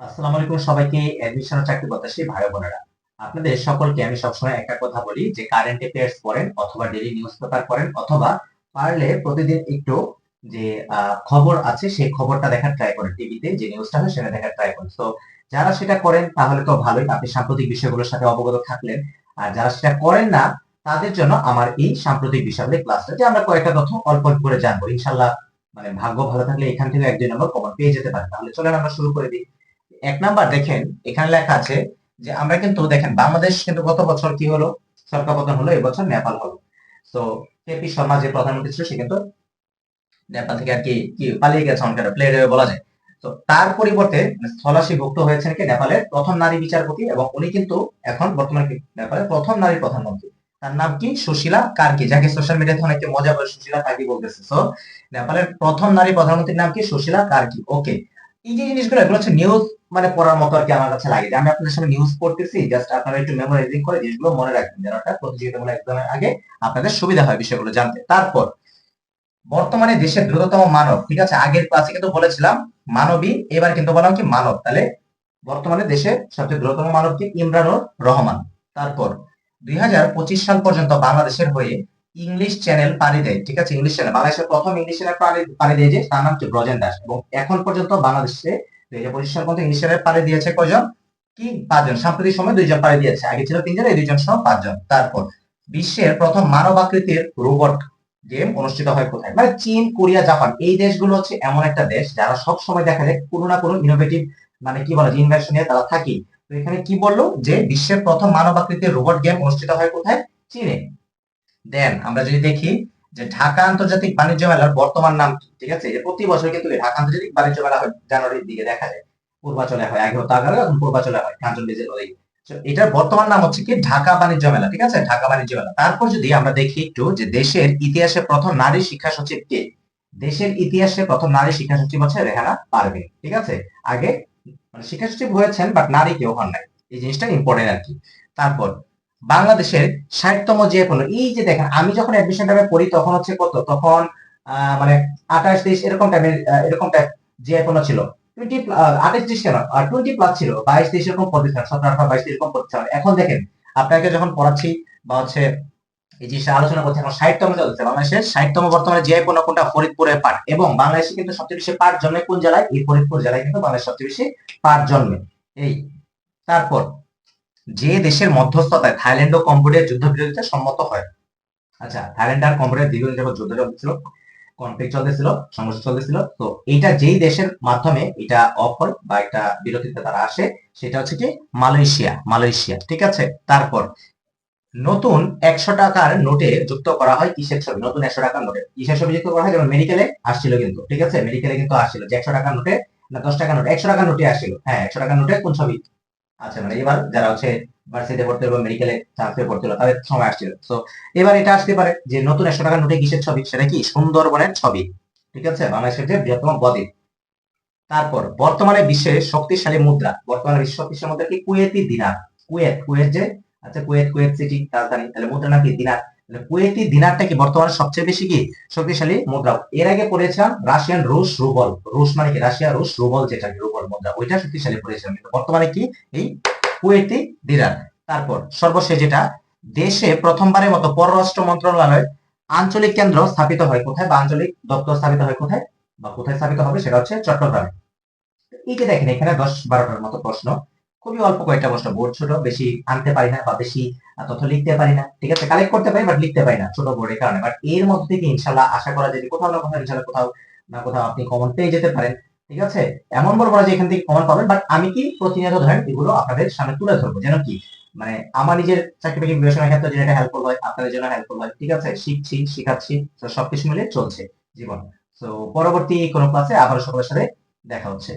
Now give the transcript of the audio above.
আসসালামু আলাইকুম সবাইকে। অ্যাডমিশন ও চাকরি প্রত্যাশী ভাই বোনেরা, আপনাদের সকলকে আমি সবসময় একটা কথা বলি যে কারেন্ট অ্যাফেয়ার্স পড়েন অথবা ডেইলি নিউজ পেপার পড়েন অথবা পারলে প্রতিদিন একটু যে খবর আছে সেই খবরটা দেখার ট্রাই করেন, টিভিতে যে নিউজটা হয় সেটা দেখার ট্রাই করেন। তো যারা সেটা করেন তাহলে তো ভালোই, আপনি সাম্প্রতিক বিষয়গুলোর সাথে অবগত থাকলেন। আর যারা সেটা করেন না তাদের জন্য আমার এই সাম্প্রতিক বিষয়াবলী ক্লাসটা, যে আমরা কয়েকটা তথ্য অল্প অল্প করে জানবো ইনশাল্লাহ। মানে ভাগ্য ভালো থাকলে এখান থেকে এক দুই নম্বর কমন পেয়ে যেতে পারে। তাহলে চলেন আমরা শুরু করে দিই। এক নাম্বার দেখেন, এখানে লেখা আছে যে আমরা কিন্তু দেখেন বাংলাদেশ কিন্তু গত বছর কি হলো, সরকার পতন হলো, এবছর নেপাল হলো। তো কেপি শর্মা যে প্রধানমন্ত্রী ছিল সে কিন্তু নেপাল থেকে আর কি কি পালিয়ে গেছে, অনেকটা প্লেয়ার বলা যায়। তো তার পরিবর্তে স্থলাভিষিক্ত হয়েছেন কি নেপালের প্রথম নারী বিচারপতি, এবং উনি কিন্তু এখন বর্তমানে কি নেপালের প্রথম নারী প্রধানমন্ত্রী। তার নাম কি সুশীলা কার্কি, যাকে সোশ্যাল মিডিয়াতে অনেকে মজা করে সুশীলা কার্কি বলতেছে। তো নেপালের প্রথম নারী প্রধানমন্ত্রীর নাম কি সুশীলা কার্কি। ওকে, এই যে জিনিসগুলো এগুলো হচ্ছে নিউজ মানে পড়ার মতো আর কি আমার কাছে লাগে, যে আমি আপনাদের সামনে নিউজ পড়তেছি, জাস্ট আপনারা একটু মেমোরাইজিং করে জিনিসগুলো মনে রাখবেন যেন একটা প্রতিযোগিতামূলক এক্সামের আগে আপনাদের সুবিধা হয় বিষয়গুলো জানতে। তারপর বর্তমানে দেশের দ্রুততম মানব, ঠিক আছে, আগের ক্লাসে কিন্তু বলেছিলাম মানবী, এবার কিন্তু বললাম কি মানব। তাহলে বর্তমানে দেশের সবচেয়ে দ্রুততম মানব কি ইমরানুর রহমান। তারপর 2025 সাল পর্যন্ত বাংলাদেশের হয়ে ইংলিশ চ্যানেল পাড়ি দেয়, ঠিক আছে, ইংলিশ চ্যানেল বাংলাদেশের প্রথম ইংলিশ চ্যানেল পাড়ি দিয়ে যে তার নাম কি ব্রজেন দাস। এবং এখন পর্যন্ত বাংলাদেশে 2025 সাল পর্যন্ত ইংলিশ চ্যানেল পাড়ি দিয়েছে কয়জন, কি পাঁচজন। সাম্প্রতিক সময় দুইজন পাড়ি দিয়েছে, আগে ছিল তিনজন, এই দুইজন সহ পাঁচজন। তারপর বিশ্বের প্রথম মানব আকৃতির রোবট গেম অনুষ্ঠিত হয় কোথায়? মানে চীন, কোরিয়া, জাপান, এই দেশগুলো হচ্ছে এমন একটা দেশ যারা সব সময় দেখা যায় কোনো না কোনো ইনোভেটিভ মানে কি বলে ইনভেনশন নিয়ে তারা থাকি। তো এখানে কি বললো যে বিশ্বের প্রথম মানব আকৃতির রোবট গেম অনুষ্ঠিত হয় কোথায়? চীনে। দেন আমরা যদি দেখি যে ঢাকা আন্তর্জাতিক বাণিজ্য মেলার বর্তমান নাম কি? ঠিক আছে, যে প্রতি বছর কিন্তু এই ঢাকা আন্তর্জাতিক বাণিজ্য মেলা হয় জানুয়ারির দিকে, দেখা যায় পূর্বাচলে হয়, আগে হতো আগারো, এখন পূর্বাচলে হয় কাঞ্চন ব্রিজের ওই। So, এটার বর্তমান নাম হচ্ছে কি ঢাকা বাণিজ্য মেলা, ঠিক আছে, ঢাকা বাণিজ্য মেলা। তারপর যদি আমরা দেখি একটু যে দেশের ইতিহাসে প্রথম নারী শিক্ষা সচিব কে? দেশের ইতিহাসে প্রথম নারী শিক্ষা সচিব হচ্ছে রেহানা পারভীন, ঠিক আছে। আগে মানে শিক্ষা সচিব হয়েছেন বাট নারী কেউ হন নাই, এই জিনিসটা ইম্পর্টেন্ট আর কি। তারপর বাংলাদেশের 60তম জিআই পণ্য, এই যে দেখেন আমি যখন অ্যাডমিশন টাইমে পড়ি তখন হচ্ছে কত, তখন মানে 28-30 এরকম টাইমের এরকম টাইপ জিআই পণ্য ছিল। 28-30 কেন, 20+ ছিল, 22-23 এরকম পড়তেছে, 17-18-22 এরকম পড়তেছে। এখন দেখেন আপনাকে যখন পড়াচ্ছি বা হচ্ছে এই জিনিসটা আলোচনা করছি, এখন 60তম চলছে। বাংলাদেশের 60তম বর্তমানে জিআই পণ্য কোনটা? ফরিদপুরের পাট। এবং বাংলাদেশে কিন্তু সবচেয়ে বেশি পাট জন্মে কোন জেলায়? এই ফরিদপুর জেলায় কিন্তু বাংলাদেশ সবচেয়ে বেশি পাট জন্মে। এই তারপর যে দেশের মধ্যস্থতায় থাইল্যান্ড ও কম্বোডিয়ার যুদ্ধবিরতিতে সম্মত হয়। আচ্ছা, থাইল্যান্ড আর কম্বোডিয়ার দীর্ঘদিন যাবত যুদ্ধ চলতেছিল, কনফ্লিক্ট চলতেছিল, সংঘর্ষ চলতেছিল। তো এইটা যেই দেশের মাধ্যমে এটা অফ হয় বা একটা বিরতিতে তারা আসে, সেটা হচ্ছে কি মালয়েশিয়া। মালয়েশিয়া, ঠিক আছে। তারপর নতুন 100 টাকার নোটে যুক্ত করা হয় কিসের ছবি? নতুন 100 টাকার নোটে কিসের ছবি যুক্ত করা হয়? যেমন মেডিকেলে আসছিল কিন্তু, ঠিক আছে, মেডিকেলে কিন্তু আসছিল যে 100 টাকার নোটে, না 10 টাকার নোটে, 100 টাকার নোটে আসছিল, হ্যাঁ 100 টাকার নোটে কোন ছবি? আচ্ছা, মানে এবার যারা হচ্ছে ভার্সিটিতে পড়তে বা মেডিকেলে চান্স পেয়ে পড়তে হলো তাদের সময় আসছিল। তো এবার এটা আসতে পারে যে নতুন 100 টাকার নোটে কিসের ছবি? সেটা কি সুন্দরবনের ছবি, ঠিক আছে, বাংলাদেশের যে বৃহত্তম বদ্বীপ। তারপর বর্তমানে বিশ্বের শক্তিশালী মুদ্রা, বর্তমানে বিশ্ব শক্তিশালী মুদ্রা কি? কুয়েতি দিনার। কুয়েত, কুয়েত যে, আচ্ছা কুয়েত, কুয়েত সিটি রাজধানী, তাহলে মুদ্রা নাকি দিনার। তাহলে কুয়েতি দিনারটা কি বর্তমানে সবচেয়ে বেশি কি শক্তিশালী মুদ্রা? এর আগে পড়েছিলাম রাশিয়ান রুশ রুবল, রুশ মানে কি রাশিয়া, রুশ রুবল যেটা রুবল মুদ্রা, ওইটা শক্তিশালী পড়েছিলাম, কিন্তু বর্তমানে কি এই কুয়েতি দিনার। তারপর সর্বশেষ যেটা, দেশে প্রথমবারের মতো পররাষ্ট্র মন্ত্রণালয় আঞ্চলিক কেন্দ্র স্থাপিত হয় কোথায়, বা আঞ্চলিক দপ্তর স্থাপিত হয় কোথায়, বা কোথায় স্থাপিত হবে? সেটা হচ্ছে চট্টগ্রামে। এই যে দেখেন এখানে 10-12টার মতো প্রশ্ন, খুবই অল্প কয়েকটা প্রশ্ন, বোর্ড ছোট, বেশি আনতে পারি না বা বেশি তথ্য লিখতে পারি না, ঠিক আছে, কালেক্ট করতে পারি বাট লিখতে পারি না ছোট বোর্ডের কারণে। বাট এর মধ্যে থেকে ইনশাল্লাহ আশা করা যায় যে কোথাও না কোথাও ইনশাল্লাহ কোথাও না কোথাও আপনি কমন পেয়ে যেতে পারেন, ঠিক আছে। এমন বলবো না যে এখান থেকে কমন পাবেন, বাট আমি কি প্রতিনিয়ত ধরেন এগুলো আপনাদের সামনে তুলে ধরবো, যেন কি মানে আমার নিজের চাকরি বাকরি বিবেচনার ক্ষেত্রে যেন এটা হেল্পফুল হয়, আপনাদের জন্য হেল্পফুল হয়, ঠিক আছে, শিখছি শিখাচ্ছি, তো সবকিছু মিলে চলছে জীবন। তো পরবর্তী কোনো ক্লাসে আবারও সকলের সাথে দেখা হচ্ছে।